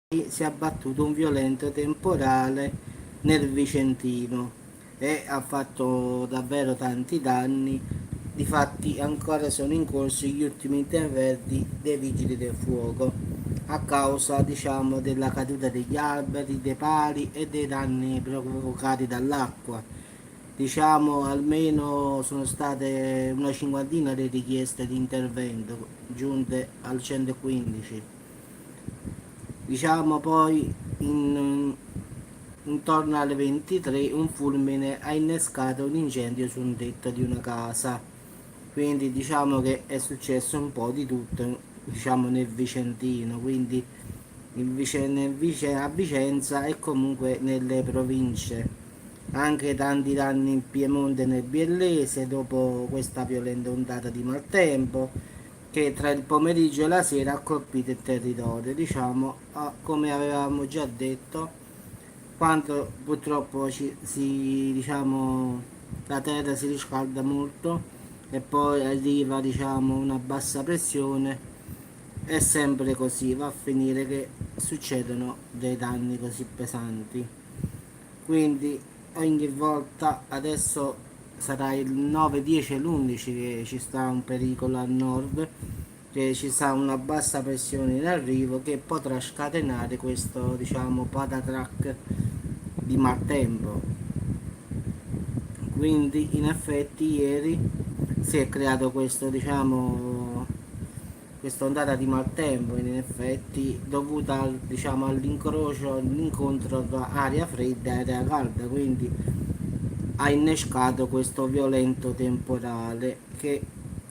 si è abbattuto un violento temporale nel Vicentino e ha fatto davvero tanti danni. Difatti ancora sono in corso gli ultimi interventi dei vigili del fuoco a causa, diciamo, della caduta degli alberi, dei pali e dei danni provocati dall'acqua. Diciamo almeno sono state una cinquantina le richieste di intervento giunte al 115. Diciamo poi intorno alle 23 un fulmine ha innescato un incendio su un tetto di una casa. Quindi diciamo che è successo un po' di tutto, diciamo nel Vicentino, quindi a Vicenza e comunque nelle province. Anche tanti danni in Piemonte e nel Biellese dopo questa violenta ondata di maltempo che tra il pomeriggio e la sera ha colpito il territorio, diciamo, come avevamo già detto, quando purtroppo diciamo, la terra si riscalda molto e poi arriva, diciamo, una bassa pressione, è sempre così, va a finire che succedono dei danni così pesanti. Quindi ogni volta adesso sarà il 9, 10 e l'11 che ci sta un pericolo al nord, che ci sta una bassa pressione in arrivo che potrà scatenare questo, diciamo, patatrack di maltempo. Quindi in effetti ieri si è creato questo, diciamo, questa ondata di maltempo in effetti dovuta diciamo, all'incontro tra aria fredda e aria calda, quindi ha innescato questo violento temporale che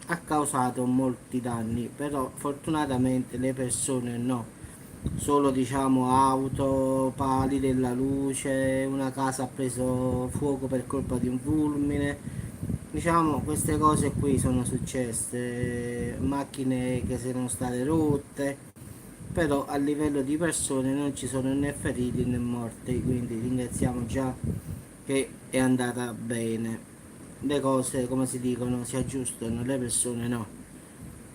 ha causato molti danni, però fortunatamente le persone no, solo diciamo auto, pali della luce, una casa ha preso fuoco per colpa di un fulmine. Diciamo queste cose qui sono successe, macchine che sono state rotte, però a livello di persone non ci sono né feriti né morti, quindi ringraziamo già che è andata bene. Le cose, come si dicono, si aggiustano, le persone no.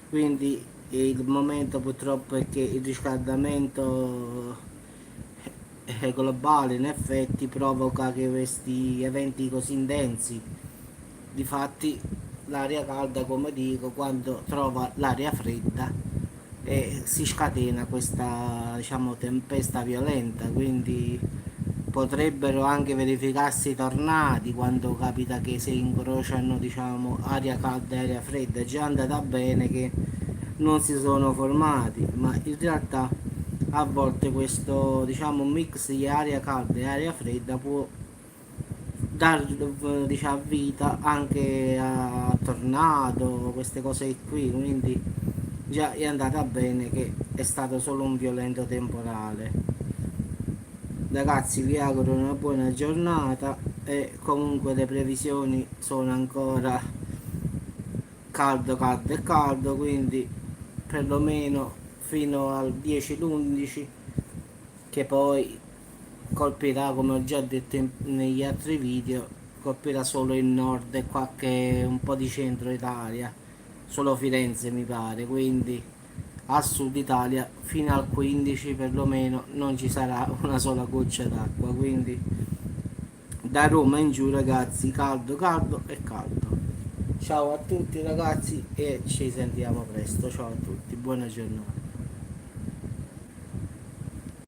Quindi il momento purtroppo è che il riscaldamento globale in effetti provoca che questi eventi così intensi. Difatti l'aria calda, come dico, quando trova l'aria fredda si scatena questa, diciamo, tempesta violenta, quindi potrebbero anche verificarsi tornati quando capita che si incrociano, diciamo, aria calda e aria fredda. È già andata bene che non si sono formati, ma in realtà a volte questo, diciamo, mix di aria calda e aria fredda può dar, diciamo, vita anche a tornado, queste cose qui, quindi già è andata bene che è stato solo un violento temporale. Ragazzi, vi auguro una buona giornata e comunque le previsioni sono ancora caldo, caldo e caldo, quindi perlomeno fino al 10-11 che poi colpirà, come ho già detto negli altri video, colpirà solo il nord e qualche un po' di centro Italia, solo Firenze mi pare, quindi al sud Italia fino al 15 perlomeno non ci sarà una sola goccia d'acqua, quindi da Roma in giù ragazzi, caldo, caldo e caldo. Ciao a tutti ragazzi e ci sentiamo presto, ciao a tutti, buona giornata.